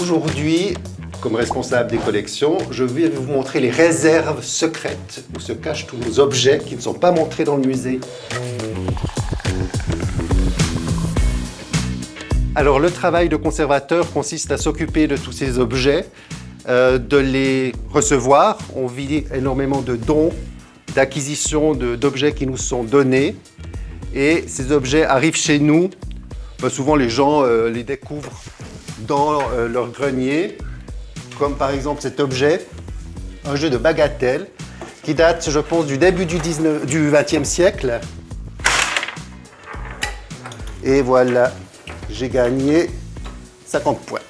Aujourd'hui, comme responsable des collections, je vais vous montrer les réserves secrètes où se cachent tous nos objets qui ne sont pas montrés dans le musée. Alors le travail de conservateur consiste à s'occuper de tous ces objets, de les recevoir. On vit énormément de dons, d'acquisitions d'objets qui nous sont donnés. Et ces objets arrivent chez nous. Souvent les gens les découvrent dans leur grenier, comme par exemple cet objet, un jeu de bagatelle, qui date, je pense, du début du XXe siècle. Et voilà, j'ai gagné 50 points.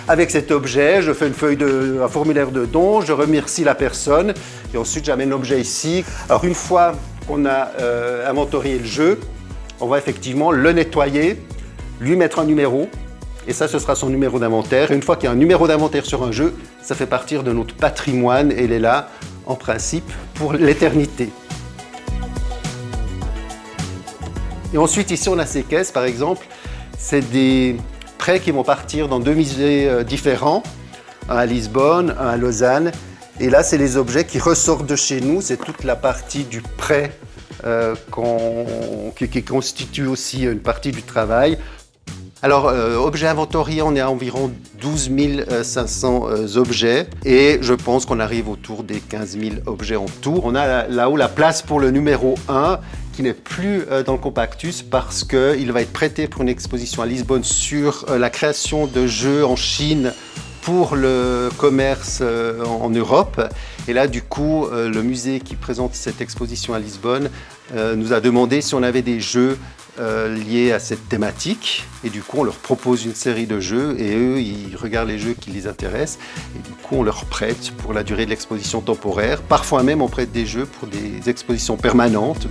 Avec cet objet, je fais un formulaire de don, je remercie la personne et ensuite j'amène l'objet ici. Alors une fois qu'on a inventorié le jeu, on va effectivement le nettoyer, lui mettre un numéro et ça, ce sera son numéro d'inventaire. Et une fois qu'il y a un numéro d'inventaire sur un jeu, ça fait partir de notre patrimoine et il est là, en principe, pour l'éternité. Et ensuite, ici, on a ces caisses, par exemple. C'est des prêts qui vont partir dans 2 musées différents, un à Lisbonne, un à Lausanne. Et là, c'est les objets qui ressortent de chez nous. C'est toute la partie du prêt qui constitue aussi une partie du travail. Alors, objets inventoriés, on est à environ 12 500 objets et je pense qu'on arrive autour des 15 000 objets en tout. On a là-haut la place pour le numéro 1 qui n'est plus dans le compactus parce qu'il va être prêté pour une exposition à Lisbonne sur la création de jeux en Chine pour le commerce en Europe. Et là, du coup, le musée qui présente cette exposition à Lisbonne nous a demandé si on avait des jeux liés à cette thématique. Et du coup, on leur propose une série de jeux et eux, ils regardent les jeux qui les intéressent. Et du coup, on leur prête pour la durée de l'exposition temporaire. Parfois même, on prête des jeux pour des expositions permanentes.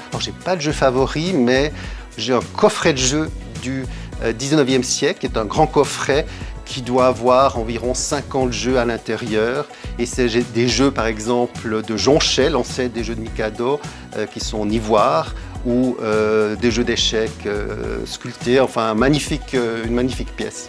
Alors, j'ai pas de jeu favori, mais j'ai un coffret de jeux du 19e siècle, qui est un grand coffret qui doit avoir environ 50 jeux à l'intérieur. Et c'est des jeux, par exemple, de jonchelles, ancêtres des jeux de Mikado, qui sont en ivoire, ou des jeux d'échecs sculptés, enfin une magnifique pièce.